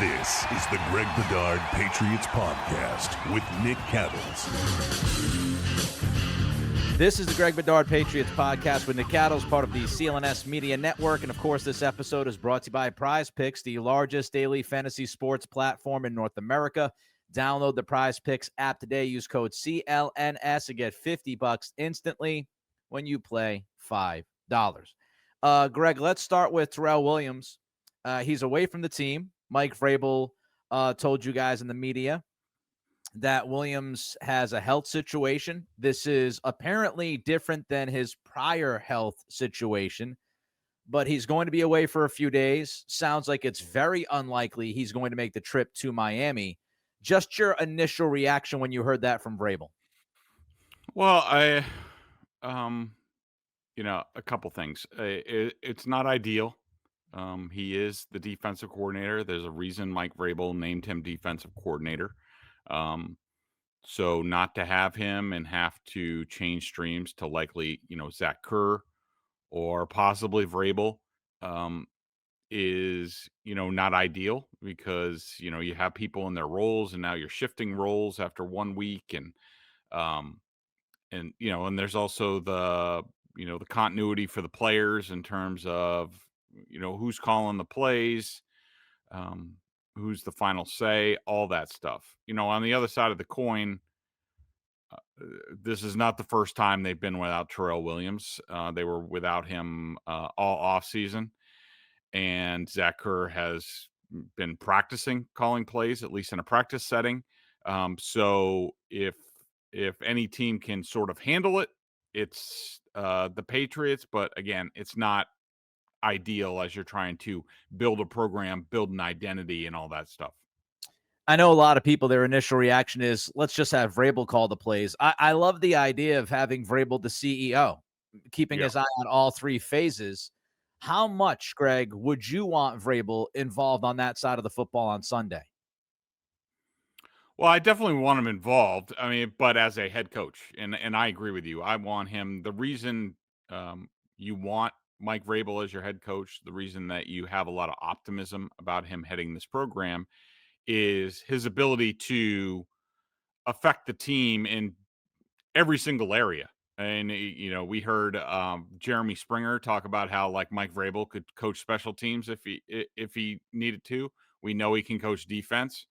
This is the Greg Bedard Patriots Podcast with Nick Cattles. This is the Greg Bedard Patriots Podcast with Nick Cattles, part of the CLNS Media Network. And, of course, this episode is brought to you by Prizepicks, the largest daily fantasy sports platform in North America. Download the Prizepicks app today. Use code CLNS and get $50 instantly when you play $5. Greg, let's start with Terrell Williams. He's away from the team. Mike Vrabel told you guys in the media that Williams has a health situation. This is apparently different than his prior health situation, but he's going to be away for a few days. Sounds like it's very unlikely he's going to make the trip to Miami. Just your initial reaction when you heard that from Vrabel. Well, a couple things. It's not ideal. He is the defensive coordinator. There's a reason Mike Vrabel named him defensive coordinator. So not to have him and have to change streams to likely, Zach Kerr or possibly Vrabel is, not ideal because, you have people in their roles and now you're shifting roles after 1 week. And there's also the continuity for the players in terms of, who's calling the plays, who's the final say, all that stuff. On the other side of the coin, this is not the first time they've been without Terrell Williams. They were without him all offseason, and Zach Kerr has been practicing calling plays, at least in a practice setting. So if any team can sort of handle it, it's the Patriots. But again, it's not ideal as you're trying to build a program, build an identity, and all that stuff. I know a lot of people, their initial reaction is, let's just have Vrabel call the plays. I love the idea of having Vrabel the CEO, keeping his eye on all three phases. How much, Greg, would you want Vrabel involved on that side of the football on Sunday? Well, I definitely want him involved. I mean, but as a head coach, and I agree with you. I want him. The reason you want Mike Vrabel as your head coach, the reason that you have a lot of optimism about him heading this program is his ability to affect the team in every single area. And, we heard Jeremy Springer talk about how like Mike Vrabel could coach special teams if he needed to. We know he can coach defense.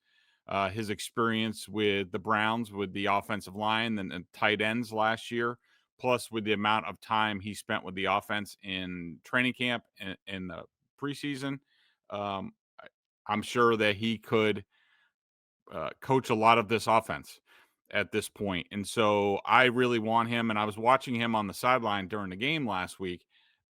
His experience with the Browns, with the offensive line and tight ends last year, plus with the amount of time he spent with the offense in training camp and in the preseason, I'm sure that he could coach a lot of this offense at this point. And so I really want him. And I was watching him on the sideline during the game last week.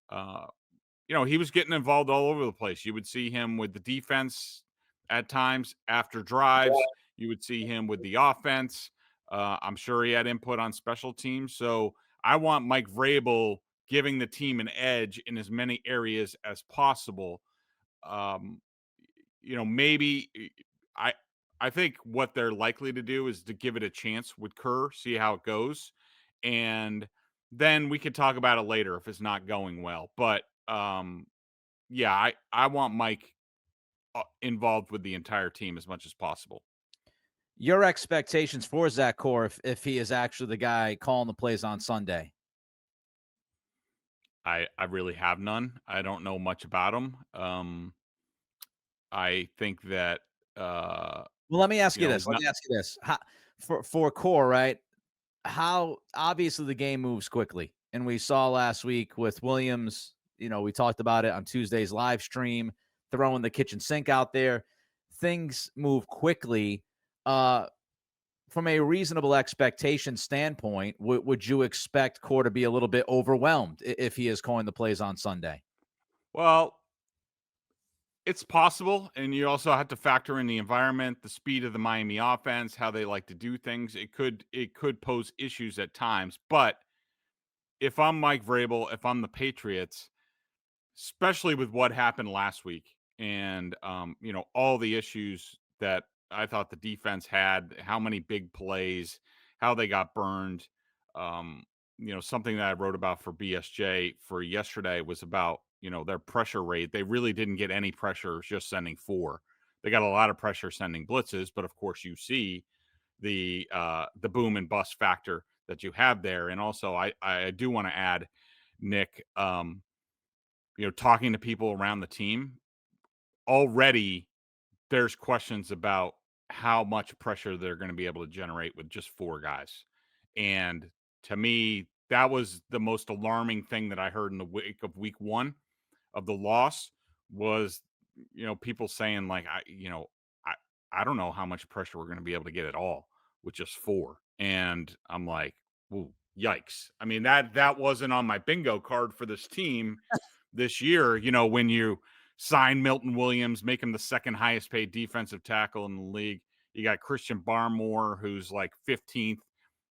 He was getting involved all over the place. You would see him with the defense at times after drives. You would see him with the offense. I'm sure he had input on special teams. So I want Mike Vrabel giving the team an edge in as many areas as possible. Maybe I think what they're likely to do is to give it a chance with Kerr, see how it goes. And then we could talk about it later if it's not going well. But I want Mike involved with the entire team as much as possible. Your expectations for Zach Kerr, if he is actually the guy calling the plays on Sunday? I really have none. I don't know much about him. I think that well, let me ask you this. How, for Kerr, right? How obviously the game moves quickly, and we saw last week with Williams. We talked about it on Tuesday's live stream, throwing the kitchen sink out there. Things move quickly. From a reasonable expectation standpoint, would you expect Kerr to be a little bit overwhelmed if he is calling the plays on Sunday? Well, it's possible, and you also have to factor in the environment, the speed of the Miami offense, how they like to do things. It could pose issues at times, but if I'm Mike Vrabel, if I'm the Patriots, especially with what happened last week and all the issues that I thought the defense had, how many big plays, how they got burned. Something that I wrote about for BSJ for yesterday was about, their pressure rate. They really didn't get any pressure just sending 4. They got a lot of pressure sending blitzes, but of course you see the boom and bust factor that you have there. And also I do want to add, Nick, talking to people around the team already, there's questions about how much pressure they're going to be able to generate with just 4 guys. And to me, that was the most alarming thing that I heard in the wake of week 1 of the loss was, people saying like, I, I don't know how much pressure we're going to be able to get at all with just 4. And I'm like, ooh, yikes. I mean, that wasn't on my bingo card for this team this year. When you sign Milton Williams, make him the second highest paid defensive tackle in the league. You got Christian Barmore, who's like 15th.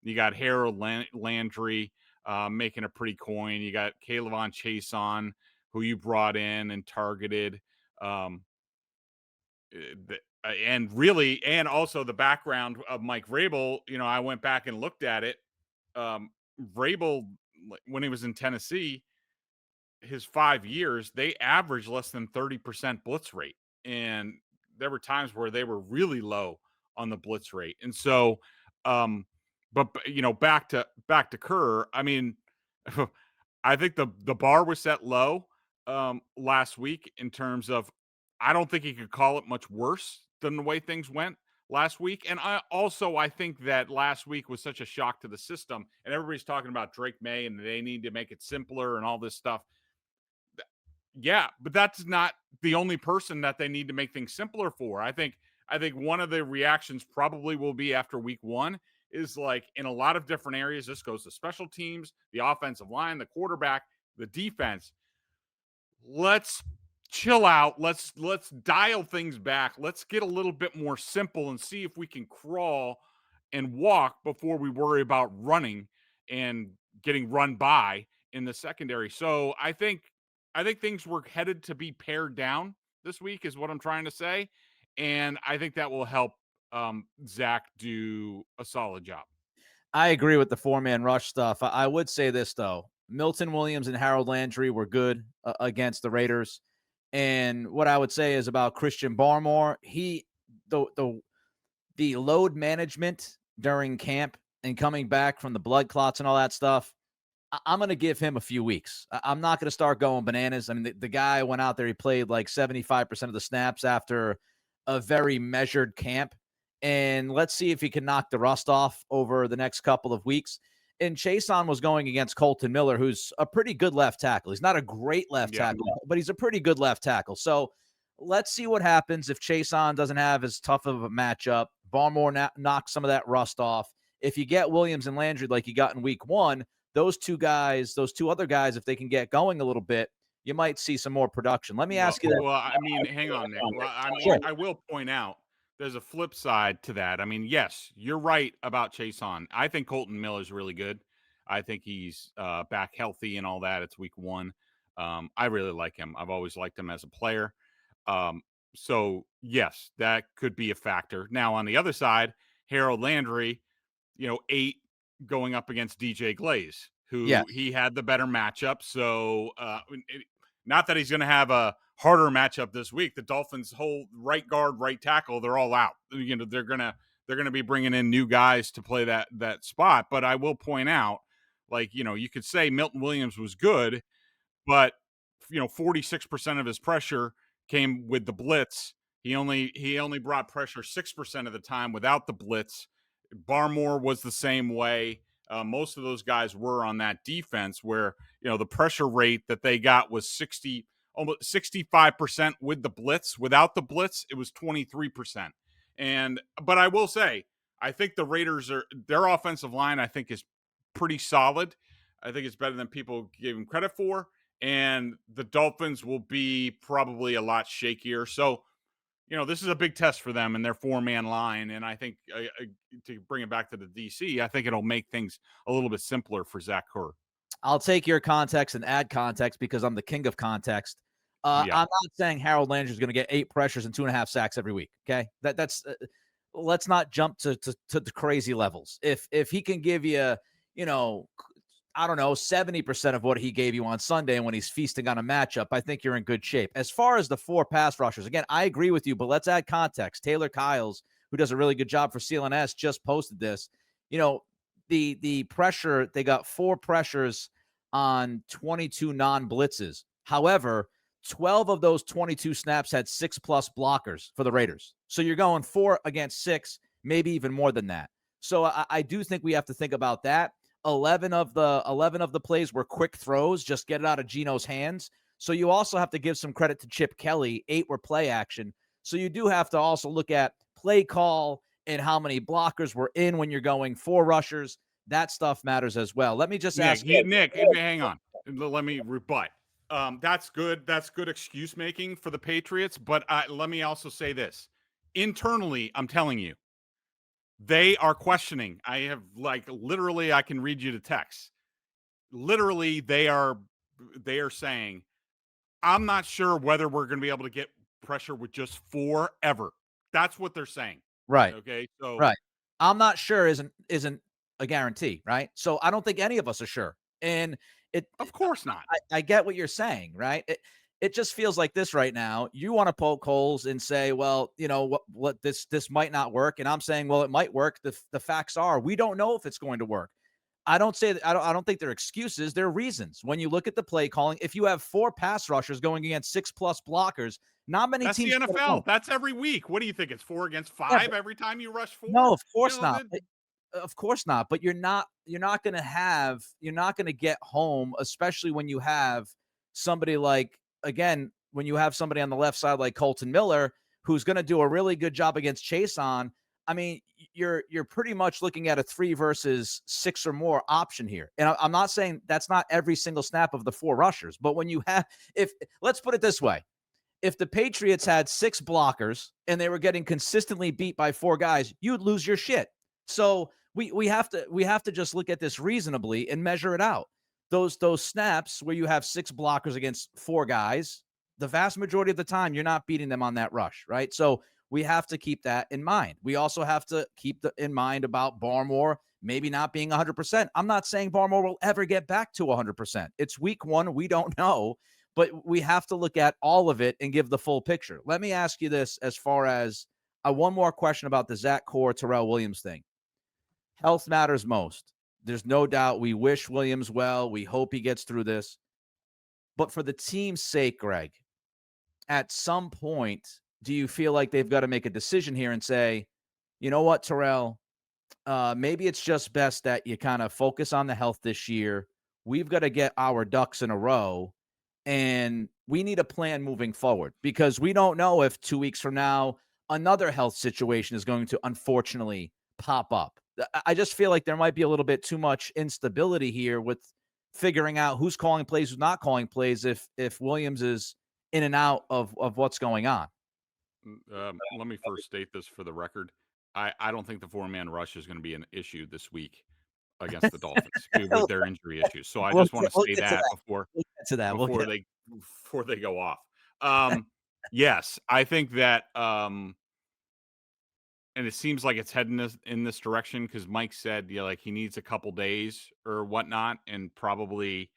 You got Harold Landry making a pretty coin. You got Kayvon Chason, who you brought in and targeted. And also the background of Mike Vrabel, I went back and looked at it. Vrabel, when he was in Tennessee, his 5 years, they averaged less than 30% blitz rate. And there were times where they were really low on the blitz rate. And so, but back to Kerr, I mean, I think the bar was set low last week in terms of, I don't think he could call it much worse than the way things went last week. And I think that last week was such a shock to the system, and everybody's talking about Drake May and they need to make it simpler and all this stuff. Yeah, but that's not the only person that they need to make things simpler for. I think one of the reactions probably will be after week 1 is like, in a lot of different areas, this goes to special teams, the offensive line, the quarterback, the defense. Let's chill out. Let's dial things back. Let's get a little bit more simple and see if we can crawl and walk before we worry about running and getting run by in the secondary. So I think things were headed to be pared down this week is what I'm trying to say. And I think that will help Zach do a solid job. I agree with the 4-man rush stuff. I would say this, though. Milton Williams and Harold Landry were good against the Raiders. And what I would say is about Christian Barmore, the load management during camp and coming back from the blood clots and all that stuff, I'm going to give him a few weeks. I'm not going to start going bananas. I mean, the guy went out there, he played like 75% of the snaps after a very measured camp. And let's see if he can knock the rust off over the next couple of weeks. And Chason was going against Colton Miller, who's a pretty good left tackle. He's not a great left tackle, but he's a pretty good left tackle. So let's see what happens if Chason doesn't have as tough of a matchup. Barmore knocks some of that rust off. If you get Williams and Landry like you got in week 1, those two other guys, if they can get going a little bit, you might see some more production. Let me ask you that. Well, I mean, hang on, Nick. Well, I will point out there's a flip side to that. I mean, yes, you're right about Chason. I think Colton Miller's really good. I think he's back healthy and all that. It's week 1. I really like him. I've always liked him as a player. So, yes, that could be a factor. Now, on the other side, Harold Landry, 8 going up against DJ Glaze, who he had the better matchup. So, not that he's going to have a harder matchup this week. The Dolphins' whole right guard, right tackle, they're all out. They're gonna be bringing in new guys to play that spot. But I will point out, you could say Milton Williams was good, but 46% of his pressure came with the blitz. He only brought pressure 6% of the time without the blitz. Barmore was the same way. Most of those guys were on that defense where, the pressure rate that they got was almost 65% with the blitz. Without the blitz, it was 23%. But I will say, I think the Raiders their offensive line, I think, is pretty solid. I think it's better than people gave them credit for. And the Dolphins will be probably a lot shakier. So, this is a big test for them and their 4-man line. And I think to bring it back to the DC, I think it'll make things a little bit simpler for Zach Kerr. I'll take your context and add context because I'm the king of context. I'm not saying Harold Landry is going to get 8 pressures and 2.5 sacks every week. Okay. That's let's not jump to the crazy levels. If he can give you, I don't know, 70% of what he gave you on Sunday, and when he's feasting on a matchup, I think you're in good shape. As far as the 4 pass rushers, again, I agree with you, but let's add context. Taylor Kyles, who does a really good job for CLNS, just posted this. The pressure, they got 4 pressures on 22 non-blitzes. However, 12 of those 22 snaps had 6+ blockers for the Raiders. So you're going 4 against 6, maybe even more than that. So I do think we have to think about that. 11 of the plays were quick throws, just get it out of Geno's hands. So you also have to give some credit to Chip Kelly. 8 were play action. So you do have to also look at play call and how many blockers were in when you're going 4 rushers. That stuff matters as well. Let me just ask you, Nick, hang on. Let me rebut. That's good. That's good excuse making for the Patriots. But let me also say this. Internally, I'm telling you, they are questioning. I have literally, I can read you the text. Literally, they are saying, I'm not sure whether we're going to be able to get pressure with just 4 ever. That's what they're saying. Right. Okay. So right. I'm not sure isn't a guarantee, right? So I don't think any of us are sure. And of course not. I get what you're saying, right? It just feels like this right now. You want to poke holes and say, well, what this might not work, and I'm saying, well, it might work. The facts are we don't know if it's going to work. I don't say that. I don't think they're excuses. They're reasons. When you look at the play calling, if you have 4 pass rushers going against 6+ blockers, not many That's teams. That's the NFL. That's every week. What do you think? It's 4 against 5 every time you rush 4? No, of course not. Of course not. But you're not going to get home, especially when you have somebody like, again, when you have somebody on the left side like Colton Miller, who's going to do a really good job against Chase on. I mean, you're pretty much looking at a 3 versus 6 or more option here. And I'm not saying that's not every single snap of the 4 rushers, but when you have, let's put it this way, if the Patriots had 6 blockers and they were getting consistently beat by 4 guys, you'd lose your shit. So we have to just look at this reasonably and measure it out. Those snaps where you have 6 blockers against 4 guys, the vast majority of the time you're not beating them on that rush, right? So we have to keep that in mind. We also have to keep in mind about Barmore maybe not being 100%. I'm not saying Barmore will ever get back to 100%. It's week 1. We don't know, but we have to look at all of it and give the full picture. Let me ask you this as far as one more question about the Zach Core, Terrell Williams thing. Health matters most. There's no doubt. We wish Williams well. We hope he gets through this. But for the team's sake, Greg, at some point, do you feel like they've got to make a decision here and say, you know what, Terrell, maybe it's just best that you kind of focus on the health this year. We've got to get our ducks in a row, and we need a plan moving forward because we don't know if 2 weeks from now another health situation is going to unfortunately pop up. I just feel like there might be a little bit too much instability here with figuring out who's calling plays, who's not calling plays if Williams is in and out of what's going on. Let me first state this for the record. I don't think the 4-man rush is going to be an issue this week against the Dolphins with their injury issues. So I just want to say that before they go off. Yes, I think that and it seems like it's heading in this direction because Mike said, he needs a couple days or whatnot, and probably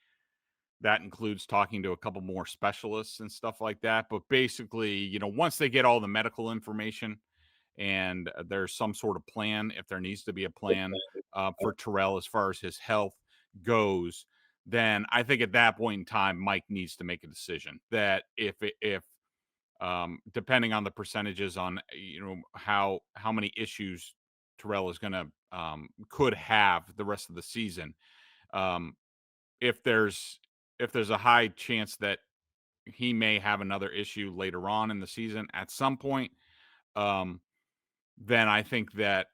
that includes talking to a couple more specialists and stuff like that. But basically, once they get all the medical information and there's some sort of plan, if there needs to be a plan for Terrell as far as his health goes, then I think at that point in time, Mike needs to make a decision that if depending on the percentages on how many issues Terrell is going to could have the rest of the season, if there's a high chance that he may have another issue later on in the season at some point, then I think that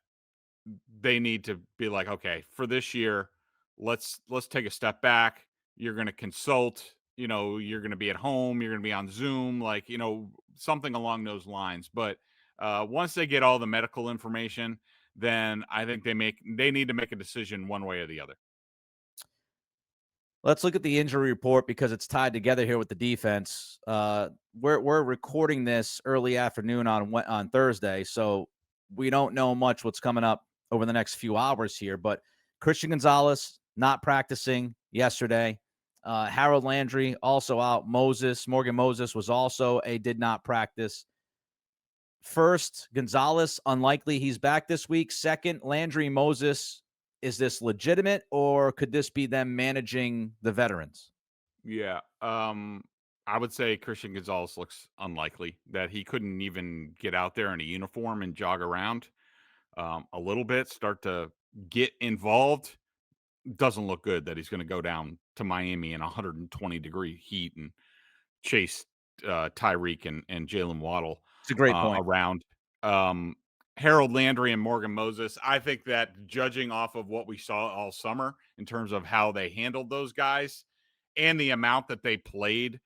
they need to be like, okay, for this year, let's take a step back. You're going to consult, you're going to be at home, you're going to be on Zoom, something along those lines. But once they get all the medical information, then I think they need to make a decision one way or the other. Let's look at the injury report because it's tied together here with the defense. We're recording this early afternoon on Thursday, so we don't know much what's coming up over the next few hours here. But Christian Gonzalez not practicing yesterday. Harold Landry also out. Morgan Moses was also did not practice. First, Gonzalez, unlikely he's back this week. Second, Landry, Moses, is this legitimate, or could this be them managing the veterans? Yeah. I would say Christian Gonzalez looks unlikely, that he couldn't even get out there in a uniform and jog around a little bit, start to get involved. Doesn't look good that he's going to go down to Miami in 120-degree heat and chase Tyreek and Jalen Waddle It's a great point. around. Um, Harold Landry and Morgan Moses, I think that judging off of what we saw all summer in terms of how they handled those guys and the amount that they played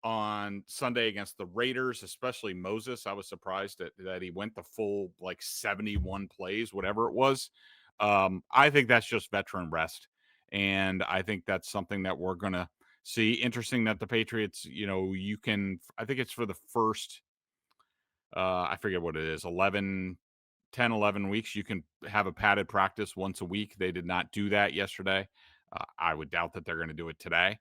on Sunday against the Raiders, especially Moses, I was surprised that he went the full like 71 plays, whatever it was. I think that's just veteran rest. And I think that's something that we're going to see. Interesting that the Patriots, I think it's for the first, I forget what it is, 11 weeks, you can have a padded practice once a week. They did not do that yesterday. I would doubt that they're going to do it today.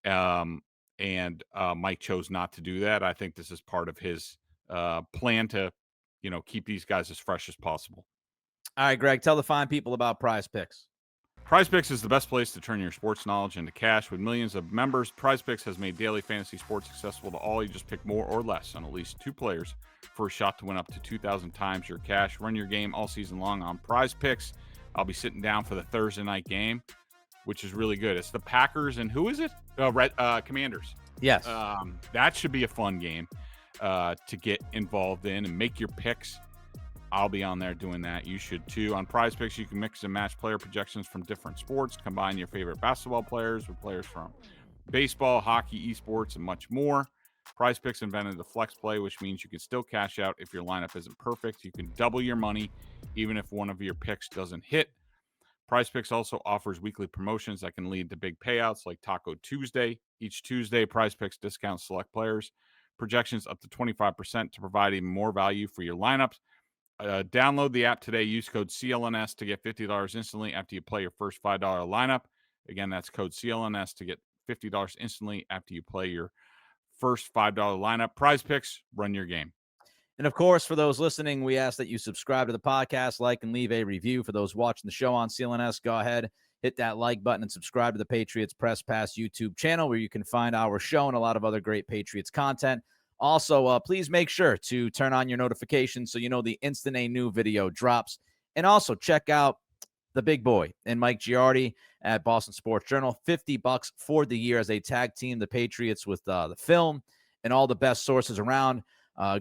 And Mike chose not to do that. I think this is part of his plan to, keep these guys as fresh as possible. All right, Greg, tell the fine people about Prizepicks. Prizepicks is the best place to turn your sports knowledge into cash. With millions of members, Prizepicks has made daily fantasy sports accessible to all. You just pick more or less on at least 2 players for a shot to win up to 2,000 times your cash. Run your game all season long on Prizepicks. I'll be sitting down for the Thursday night game, which is really good. It's the Packers and who is it? Commanders. Yes. That should be a fun game to get involved in and make your picks. I'll be on there doing that. You should too. On Prizepicks, you can mix and match player projections from different sports, combine your favorite basketball players with players from baseball, hockey, esports, and much more. Prizepicks invented the flex play, which means you can still cash out if your lineup isn't perfect. You can double your money even if one of your picks doesn't hit. Prizepicks also offers weekly promotions that can lead to big payouts like Taco Tuesday. Each Tuesday, Prizepicks discounts select players, projections up to 25% to provide even more value for your lineups. Download the app today. Use code CLNS to get $50 instantly after you play your first $5 lineup. Again, that's code CLNS to get $50 instantly after you play your first $5 lineup. Prizepicks, run your game. And of course, for those listening, we ask that you subscribe to the podcast, like, and leave a review. For those watching the show on CLNS, go ahead, hit that like button and subscribe to the Patriots Press Pass YouTube channel, where you can find our show and a lot of other great Patriots content. Also, please make sure to turn on your notifications so you know the instant a new video drops. And also check out the big boy and Mike Giardi at Boston Sports Journal. $50 for the year as they tag team the Patriots with the film and all the best sources around.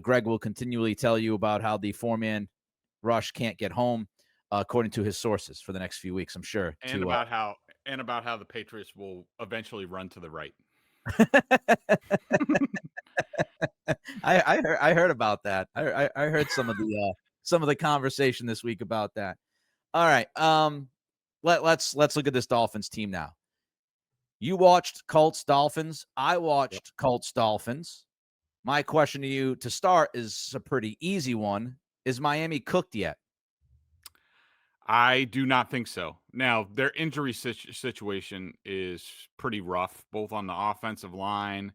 Greg will continually tell you about how the 4-man rush can't get home, according to his sources, for the next few weeks, I'm sure. And about how the Patriots will eventually run to the right. I heard about that. I heard some of the conversation this week about that. All right. Let's look at this Dolphins team now. You watched Colts Dolphins. I watched Colts Dolphins. My question to you to start is a pretty easy one. Is Miami cooked yet? I do not think so. Now, their injury situation is pretty rough, both on the offensive line,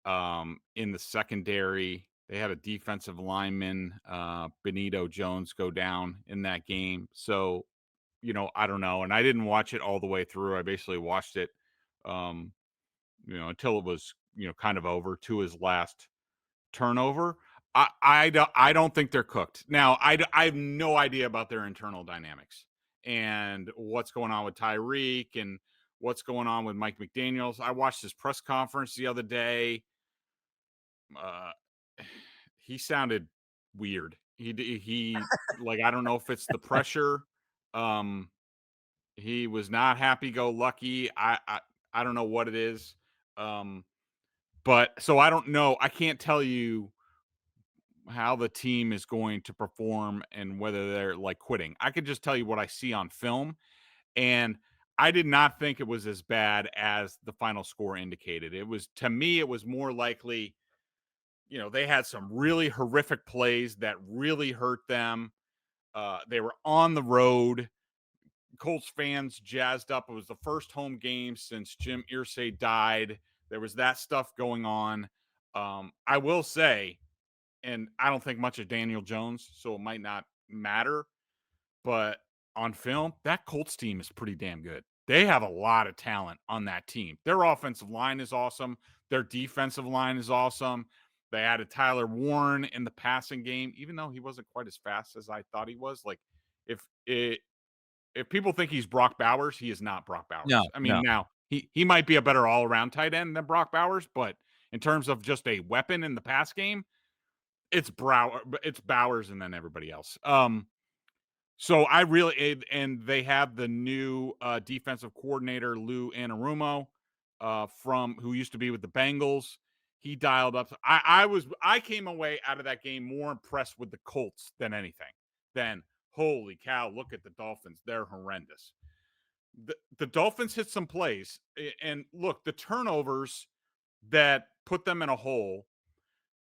in the secondary. They had a defensive lineman, Benito Jones, go down in that game. So, I don't know. And I didn't watch it all the way through. I basically watched it, until it was, kind of over to his last turnover. I don't think they're cooked. Now, I have no idea about their internal dynamics and what's going on with Tyreek and what's going on with Mike McDaniels. I watched his press conference the other day. He sounded weird. He like, I don't know if it's the pressure. He was not happy-go-lucky. I don't know what it is. But so I don't know. I can't tell you how the team is going to perform and whether they're like quitting. I could just tell you what I see on film. And I did not think it was as bad as the final score indicated. To me, it was more likely, they had some really horrific plays that really hurt them. They were on the road. Colts fans jazzed up. It was the first home game since Jim Irsay died. There was that stuff going on. I will say, and I don't think much of Daniel Jones, so it might not matter, but on film, that Colts team is pretty damn good. They have a lot of talent on that team. Their offensive line is awesome. Their defensive line is awesome. They added Tyler Warren in the passing game, even though he wasn't quite as fast as I thought he was. Like, if people think he's Brock Bowers, he is not Brock Bowers. No, I mean, no. now he might be a better all-around tight end than Brock Bowers, but in terms of just a weapon in the pass game, it's Bowers and then everybody else. So I really, and they have the new defensive coordinator, Lou Anarumo, from who used to be with the Bengals. He dialed up. I came away out of that game more impressed with the Colts than anything. Than holy cow, look at the Dolphins. They're horrendous. The Dolphins hit some plays, and look, the turnovers that put them in a hole.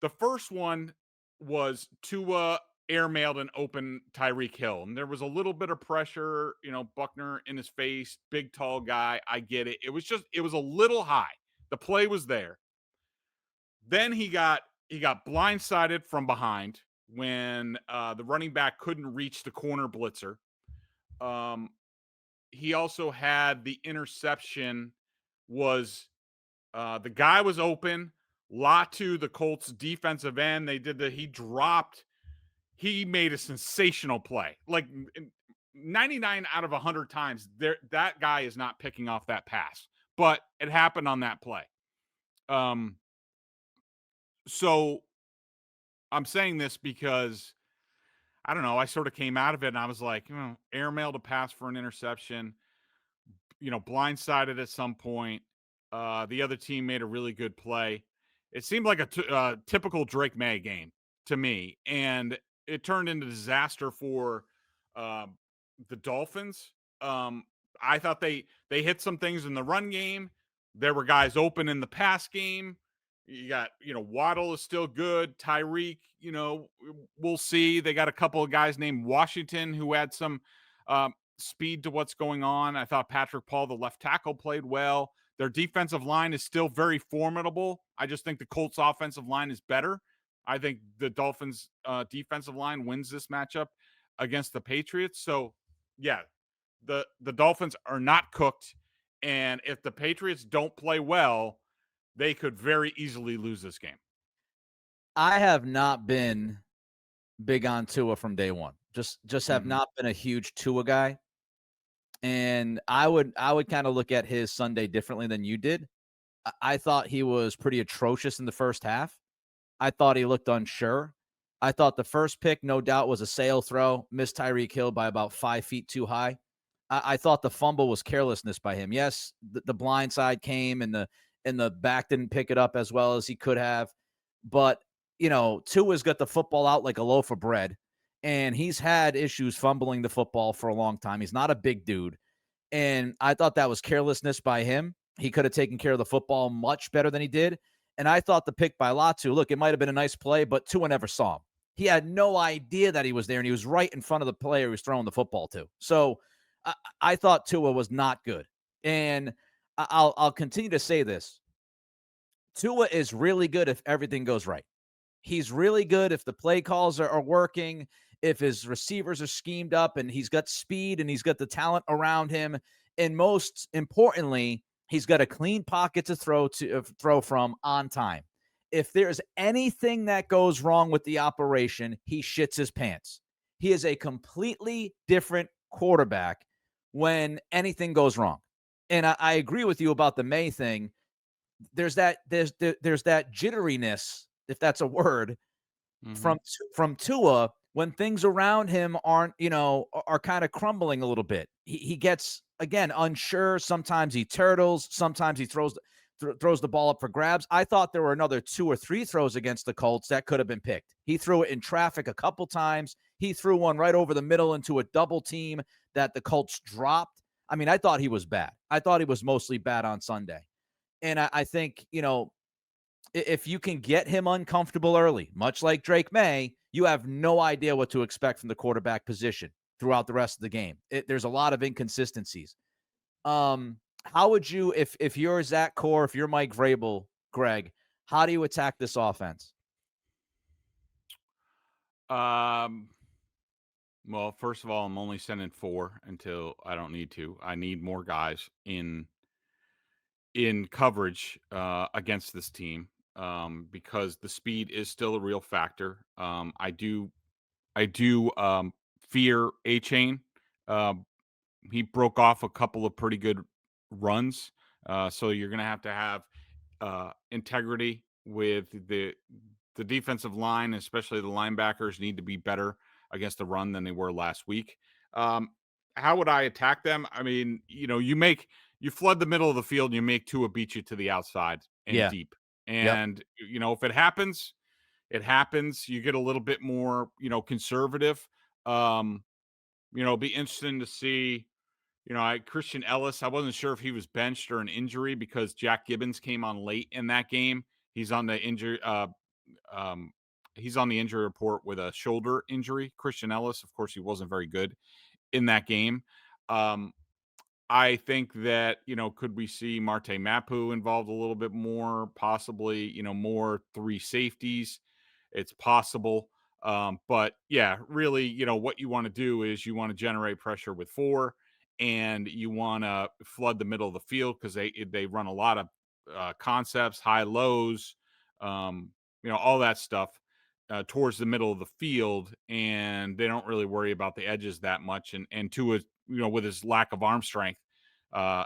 The first one was Tua airmailed an open Tyreek Hill, and there was a little bit of pressure, Buckner in his face, big, tall guy. I get it. It was a little high. The play was there. Then he got blindsided from behind when the running back couldn't reach the corner blitzer. He also had the interception was the guy was open. Latu, the Colts defensive end, he made a sensational play. Like 99 out of 100 times, that guy is not picking off that pass, but it happened on that play. So I'm saying this because I don't know. I sort of came out of it and I was like, airmail to pass for an interception, blindsided at some point. The other team made a really good play. It seemed like a typical Drake May game to me, and it turned into disaster for the Dolphins. I thought they hit some things in the run game. There were guys open in the pass game. You got, Waddle is still good. Tyreek, we'll see. They got a couple of guys named Washington who had some speed to what's going on. I thought Patrick Paul, the left tackle, played well. Their defensive line is still very formidable. I just think the Colts offensive line is better. I think the Dolphins defensive line wins this matchup against the Patriots. So, yeah, the Dolphins are not cooked. And if the Patriots don't play well, they could very easily lose this game. I have not been big on Tua from day one. Just have not been a huge Tua guy. And I would kind of look at his Sunday differently than you did. I thought he was pretty atrocious in the first half. I thought he looked unsure. I thought the first pick, no doubt, was a sail throw. Missed Tyreek Hill by about 5 feet too high. I thought the fumble was carelessness by him. Yes, the blind side came and the back didn't pick it up as well as he could have. But, Tua's got the football out like a loaf of bread. And he's had issues fumbling the football for a long time. He's not a big dude. And I thought that was carelessness by him. He could have taken care of the football much better than he did. And I thought the pick by Latu, look, it might have been a nice play, but Tua never saw him. He had no idea that he was there, and he was right in front of the player he was throwing the football to. So I thought Tua was not good. And I'll continue to say this. Tua is really good if everything goes right. He's really good if the play calls are working, if his receivers are schemed up and he's got speed and he's got the talent around him. And most importantly, he's got a clean pocket to throw from on time. If there's anything that goes wrong with the operation, he shits his pants. He is a completely different quarterback when anything goes wrong. And I agree with you about the May thing. There's that jitteriness, if that's a word, from Tua when things around him aren't, are kind of crumbling a little bit. He gets, again, unsure. Sometimes he turtles. Sometimes he throws the ball up for grabs. I thought there were another 2 or 3 throws against the Colts that could have been picked. He threw it in traffic a couple times. He threw one right over the middle into a double team that the Colts dropped. I mean, I thought he was bad. I thought he was mostly bad on Sunday. And I think, if you can get him uncomfortable early, much like Drake May, you have no idea what to expect from the quarterback position. throughout the rest of the game. There's a lot of inconsistencies. How would you, if you're Zach Core, if you're Mike Vrabel, Greg, how do you attack this offense? Well, first of all, I'm only sending 4 until I don't need to. I need more guys in coverage against this team because the speed is still a real factor. I do fear A-Chain. He broke off a couple of pretty good runs, so you're going to have integrity with the defensive line, especially the linebackers need to be better against the run than they were last week. How would I attack them? I mean, you flood the middle of the field and you make Tua beat you to the outside and Yeah. deep. Yep. And, if it happens, it happens. You get a little bit more, conservative. Be interesting to see, Christian Ellis. I wasn't sure if he was benched or an injury because Jack Gibbons came on late in that game. He's on the injury. He's on the injury report with a shoulder injury. Christian Ellis, of course, he wasn't very good in that game. I think that, could we see Marte Mapu involved a little bit more, possibly, more 3 safeties? It's possible. But yeah, really, what you want to do is you want to generate pressure with 4 and you want to flood the middle of the field because they run a lot of concepts, high lows, all that stuff towards the middle of the field, and they don't really worry about the edges that much. And Tua, with his lack of arm strength,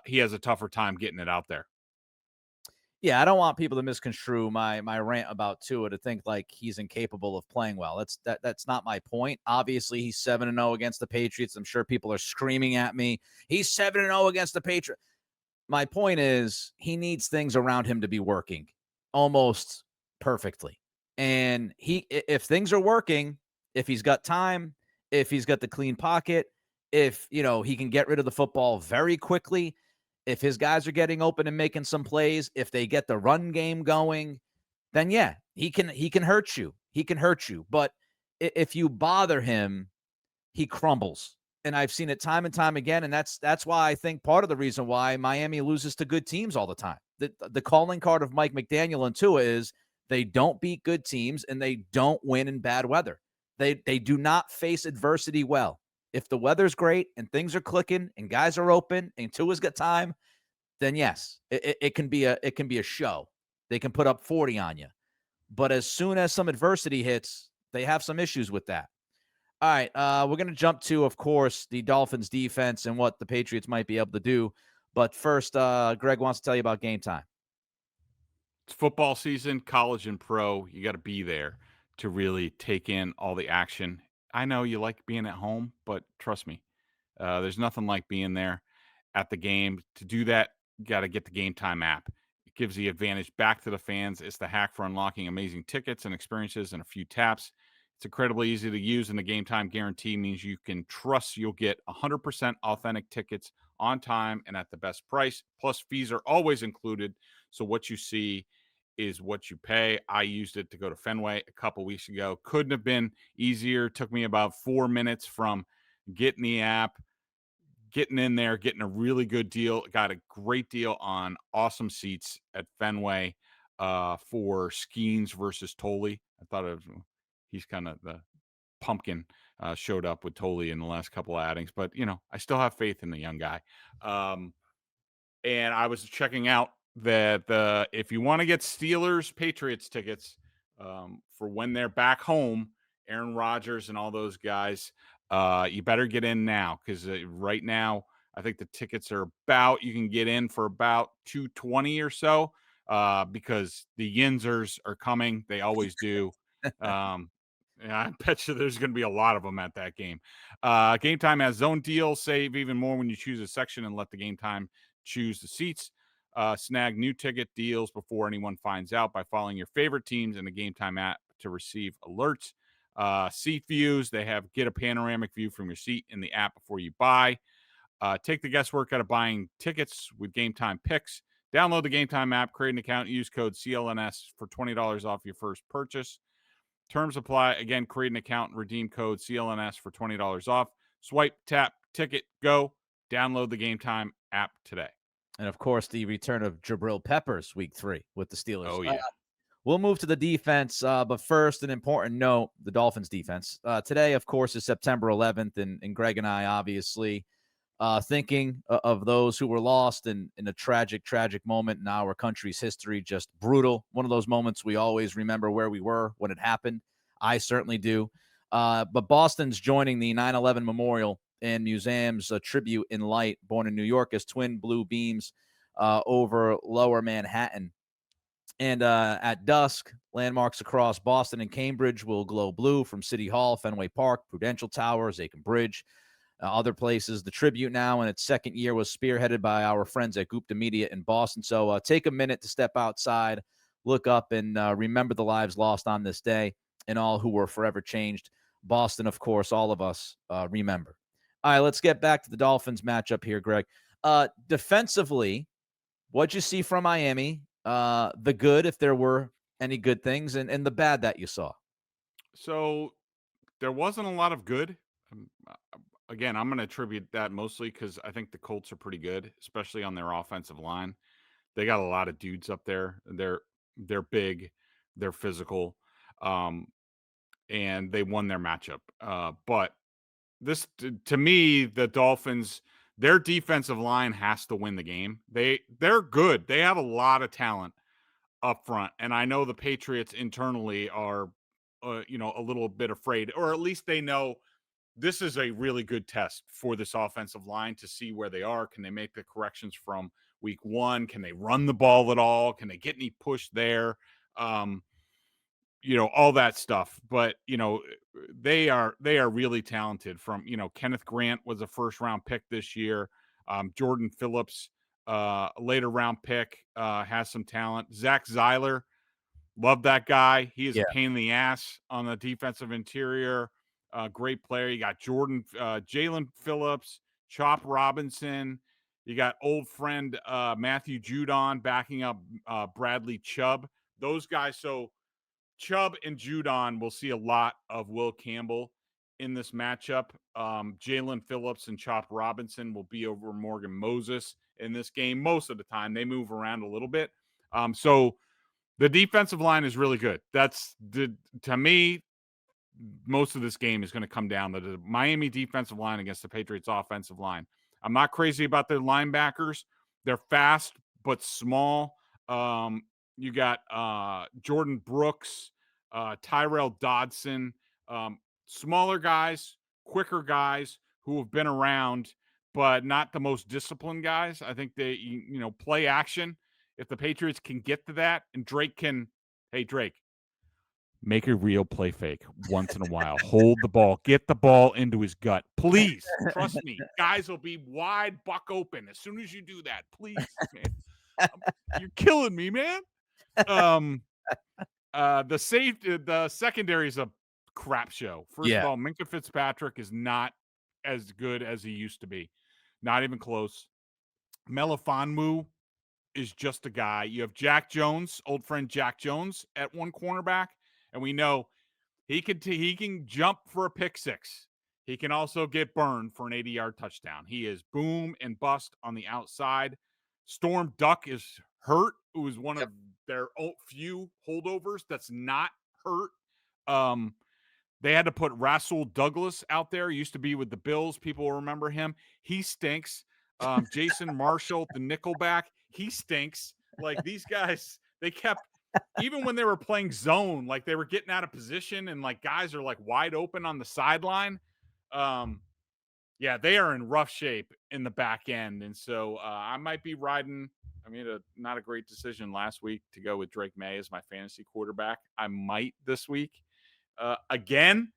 he has a tougher time getting it out there. Yeah, I don't want people to misconstrue my rant about Tua to think like he's incapable of playing well. That's not my point. Obviously, he's 7-0 against the Patriots. I'm sure people are screaming at me. He's 7-0 against the Patriots. My point is he needs things around him to be working almost perfectly. And if things are working, if he's got time, if he's got the clean pocket, if he can get rid of the football very quickly, if his guys are getting open and making some plays, if they get the run game going, then yeah, he can hurt you. He can hurt you. But if you bother him, he crumbles. And I've seen it time and time again. And that's why I think part of the reason why Miami loses to good teams all the time. The calling card of Mike McDaniel and Tua is they don't beat good teams and they don't win in bad weather. They do not face adversity well. If the weather's great and things are clicking and guys are open and Tua's got time, then yes, it can be a show. They can put up 40 on you. But as soon as some adversity hits, they have some issues with that. All right, we're going to jump to, of course, the Dolphins defense and what the Patriots might be able to do. But first, Greg wants to tell you about Gametime. It's football season, college and pro. You got to be there to really take in all the action. I know you like being at home, but trust me, there's nothing like being there at the game. To do that, you got to get the Gametime app. It gives the advantage back to the fans. It's the hack for unlocking amazing tickets and experiences in a few taps. It's incredibly easy to use, and the Gametime guarantee means you can trust you'll get 100% authentic tickets on time and at the best price. Plus, fees are always included, so what you see is what you pay. I used it to go to Fenway a couple weeks ago. Couldn't have been easier. Took me about 4 minutes from getting the app, getting in there, getting a really good deal. Got a great deal on awesome seats at Fenway for Skeens versus Tolley. I thought he's kind of the pumpkin showed up with Tolley in the last couple of outings, but I still have faith in the young guy. And I was checking out that if you want to get Steelers Patriots tickets for when they're back home, Aaron Rodgers and all those guys, you better get in now because right now I think the tickets are you can get in for about $220 or so because the Yinzers are coming. They always do. Yeah, I bet you there's going to be a lot of them at that game. Gametime has zone deals. Save even more when you choose a section and let the Gametime choose the seats. Snag new ticket deals before anyone finds out by following your favorite teams in the Gametime app to receive alerts. Seat views, they get a panoramic view from your seat in the app before you buy. Take the guesswork out of buying tickets with Gametime picks. Download the Gametime app, create an account, use code CLNS for $20 off your first purchase. Terms apply. Again, create an account and redeem code CLNS for $20 off. Swipe, tap, ticket, go. Download the Gametime app today. And, of course, the return of Jabril Peppers week 3 with the Steelers. Oh, yeah. We'll move to the defense, but first, an important note, the Dolphins defense. Today, of course, is September 11th, and Greg and I obviously thinking of those who were lost in a tragic moment in our country's history, just brutal. One of those moments we always remember where we were when it happened. I certainly do. But Boston's joining the 9/11 Memorial and Museum's tribute in light, born in New York, as twin blue beams over Lower Manhattan. And at dusk, landmarks across Boston and Cambridge will glow blue, from City Hall, Fenway Park, Prudential Towers, Aiken Bridge, other places. The tribute, now in its second year, was spearheaded by our friends at Gupta Media in Boston. So take a minute to step outside, look up, and remember the lives lost on this day and all who were forever changed. Boston, of course, all of us remember. All right, let's get back to the Dolphins matchup here, Greg. Defensively, what'd you see from Miami? The good, if there were any good things, and the bad that you saw. So there wasn't a lot of good. Again, I'm going to attribute that mostly because I think the Colts are pretty good, especially on their offensive line. They got a lot of dudes up there. They're big, they're physical, and they won their matchup. But this, to me, the Dolphins, their defensive line has to win the game. They're good. They have a lot of talent up front, and I know the Patriots internally are, a little bit afraid, or at least they know this is a really good test for this offensive line to see where they are. Can they make the corrections from week 1? Can they run the ball at all? Can they get any push there? All that stuff. But, they are really talented. From, Kenneth Grant was a first round pick this year. Jordan Phillips, a later round pick, has some talent. Zach Zeiler, love that guy. He is a pain in the ass on the defensive interior. Great player. You got Jalen Phillips, Chop Robinson. You got old friend Matthew Judon backing up Bradley Chubb. Those guys. So Chubb and Judon will see a lot of Will Campbell in this matchup. Jalen Phillips and Chop Robinson will be over Morgan Moses in this game. Most of the time, they move around a little bit. So the defensive line is really good. To me, most of this game is going to come down to the Miami defensive line against the Patriots offensive line. I'm not crazy about their linebackers. They're fast but small. You got Jordan Brooks, Tyrell Dodson, smaller guys, quicker guys who have been around, but not the most disciplined guys. I think they, play action. If the Patriots can get to that, and Drake, make a real play fake once in a while. Hold the ball. Get the ball into his gut. Please. Trust me. Guys will be wide, buck open as soon as you do that. Please, man. You're killing me, man. The secondary is a crap show. First of all, Minkah Fitzpatrick is not as good as he used to be. Not even close. Melifonwu is just a guy. You have Jack Jones, old friend Jack Jones, at one cornerback. And we know he can jump for a pick six. He can also get burned for an 80-yard touchdown. He is boom and bust on the outside. Storm Duck is hurt. It was one of their few holdovers that's not hurt. They had to put Rasul Douglas out there. He used to be with the Bills. People will remember him. He stinks. Jason Marshall, the nickelback, he stinks. Like, these guys, they kept, even when they were playing zone, like they were getting out of position and like guys are like wide open on the sideline. They are in rough shape in the back end. And so I might be riding. I made not a great decision last week to go with Drake May as my fantasy quarterback. I might this week again,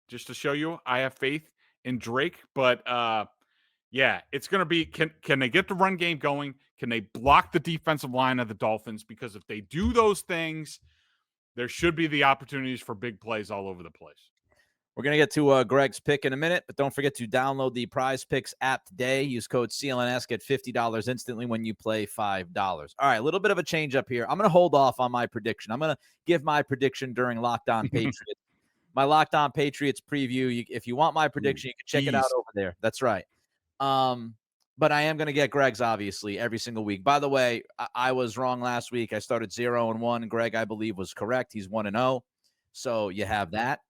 just to show you I have faith in Drake. But it's going to be, can they get the run game going? Can they block the defensive line of the Dolphins? Because if they do those things, there should be the opportunities for big plays all over the place. We're going to get to Greg's pick in a minute, but don't forget to download the Prizepicks app today. Use code CLNS, get $50 instantly when you play $5. All right, a little bit of a change up here. I'm going to hold off on my prediction. I'm going to give my prediction during Lockdown Patriots. my Locked On Patriots preview. If you want my prediction, you can check it out over there. That's right. But I am going to get Greg's, obviously, every single week. By the way, I was wrong last week. I started 0-1. Greg, I believe, was correct. He's 1-0. So you have that.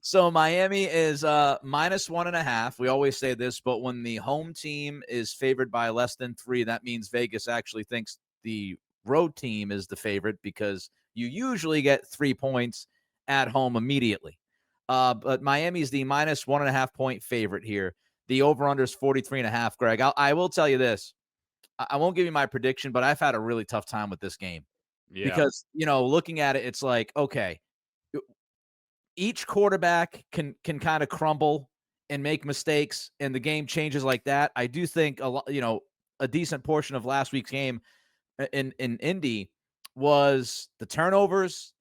So Miami is -1.5. We always say this, but when the home team is favored by less than 3, that means Vegas actually thinks the road team is the favorite because you usually get 3 points at home immediately. But Miami is the -1.5 point favorite here. The over-under is 43.5, Greg. I will tell you this. I won't give you my prediction, but I've had a really tough time with this game. Yeah. Because, looking at it, it's like, okay, each quarterback can kind of crumble and make mistakes, and the game changes like that. I do think a decent portion of last week's game in Indy was the turnovers.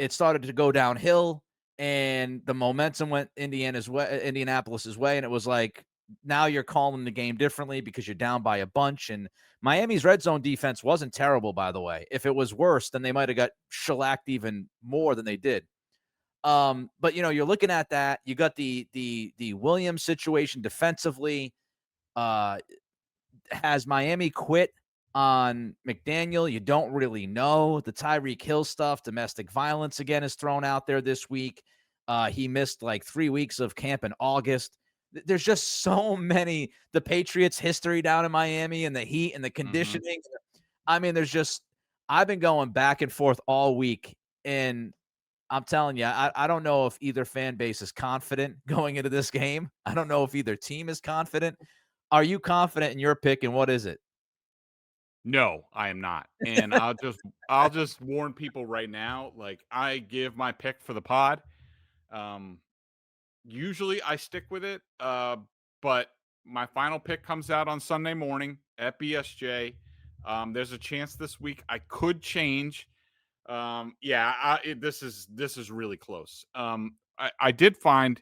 It started to go downhill, and the momentum went Indianapolis's way, and it was like, now you're calling the game differently because you're down by a bunch. And Miami's red zone defense wasn't terrible, by the way. If it was worse, then they might have got shellacked even more than they did. But you're looking at that. You got the Williams situation defensively. Has Miami quit on McDaniel? You don't really know. The Tyreek Hill stuff, domestic violence again, is thrown out there this week. He missed like 3 weeks of camp in August. There's just so many. The Patriots' history down in Miami and the heat and the conditioning. I mean, I've been going back and forth all week, and I'm telling you, I don't know if either fan base is confident going into this game. I don't know if either team is confident. Are you confident in your pick, and what is it? No, I am not. And I'll just warn people right now, like, I give my pick for the pod. Usually I stick with it, but my final pick comes out on Sunday morning at BSJ. There's a chance this week I could change. This is really close. I did find,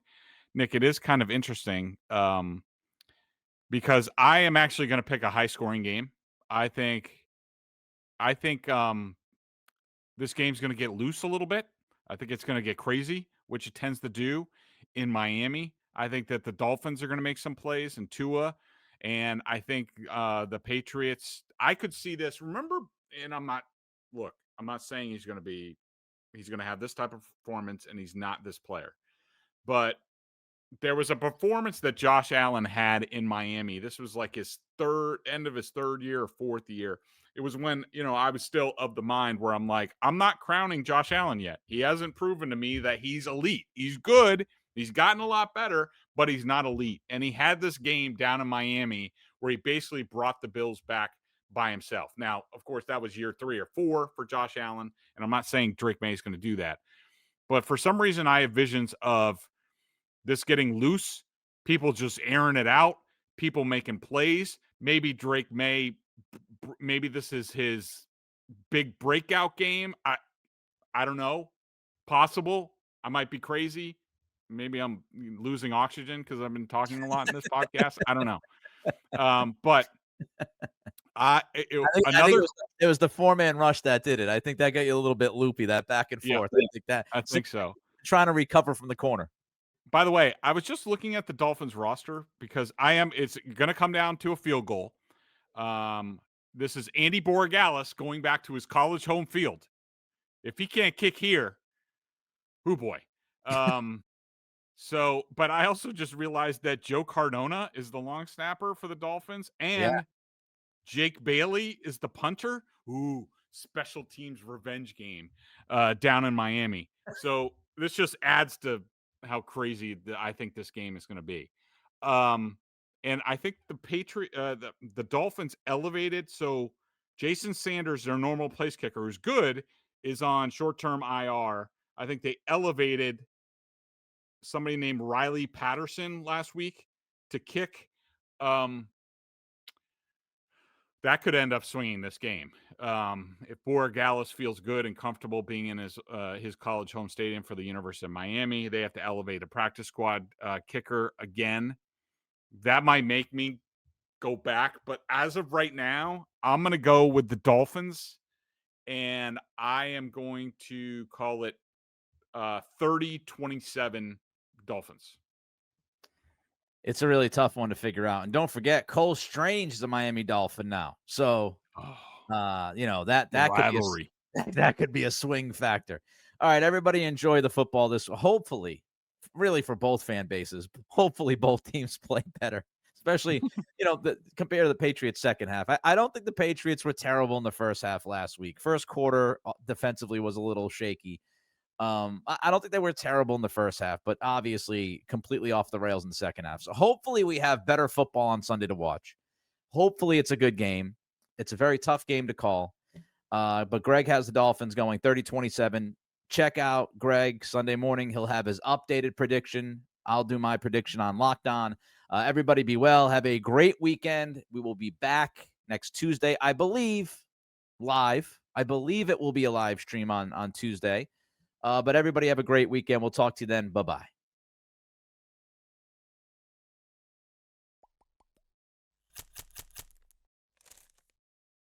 Nick, it is kind of interesting, because I am actually going to pick a high scoring game. I think this game's going to get loose a little bit. I think it's going to get crazy, which it tends to do in Miami. I think that the Dolphins are going to make some plays in Tua, and I think the Patriots. I could see this. Remember, and I'm not saying he's going to have this type of performance, and he's not this player, but there was a performance that Josh Allen had in Miami. This was like his end of his third year or fourth year. It was when, I was still of the mind where I'm like, I'm not crowning Josh Allen yet. He hasn't proven to me that he's elite. He's good. He's gotten a lot better, but he's not elite. And he had this game down in Miami where he basically brought the Bills back by himself. Now, of course, that was year 3 or 4 for Josh Allen. And I'm not saying Drake May is going to do that. But for some reason, I have visions of this getting loose, people just airing it out, people making plays. Maybe Drake May, maybe this is his big breakout game. I don't know. Possible. I might be crazy. Maybe I'm losing oxygen because I've been talking a lot in this podcast. I don't know. But I think it was the 4-man rush that did it. I think that got you a little bit loopy, that back and forth. Yeah, I think so. Trying to recover from the corner. By the way, I was just looking at the Dolphins roster because it's going to come down to a field goal. This is Andy Borregales going back to his college home field. If he can't kick here, oh boy. But I also just realized that Joe Cardona is the long snapper for the Dolphins, and Jake Bailey is the punter. Ooh, special teams revenge game down in Miami. So this just adds to how crazy I think this game is going to be. And I think the Dolphins elevated. So Jason Sanders, their normal place kicker, who's good, is on short-term IR. I think they elevated somebody named Riley Patterson last week to kick. That could end up swinging this game. If Borregales feels good and comfortable being in his college home stadium for the University of Miami, they have to elevate a practice squad kicker again. That might make me go back. But as of right now, I'm going to go with the Dolphins, and I am going to call it 30-27 Dolphins. It's a really tough one to figure out. And don't forget, Cole Strange is a Miami Dolphin now. So, that rivalry. that could be a swing factor. All right, everybody enjoy the football hopefully, really for both fan bases. Hopefully both teams play better, especially, compared to the Patriots second half. I don't think the Patriots were terrible in the first half last week. First quarter defensively was a little shaky. I don't think they were terrible in the first half, but obviously completely off the rails in the second half. So hopefully we have better football on Sunday to watch. Hopefully it's a good game. It's a very tough game to call. But Greg has the Dolphins going 30-27. Check out Greg Sunday morning. He'll have his updated prediction. I'll do my prediction on Locked On. Everybody be well. Have a great weekend. We will be back next Tuesday, I believe, live. I believe it will be a live stream on Tuesday. But everybody have a great weekend. We'll talk to you then. Bye-bye.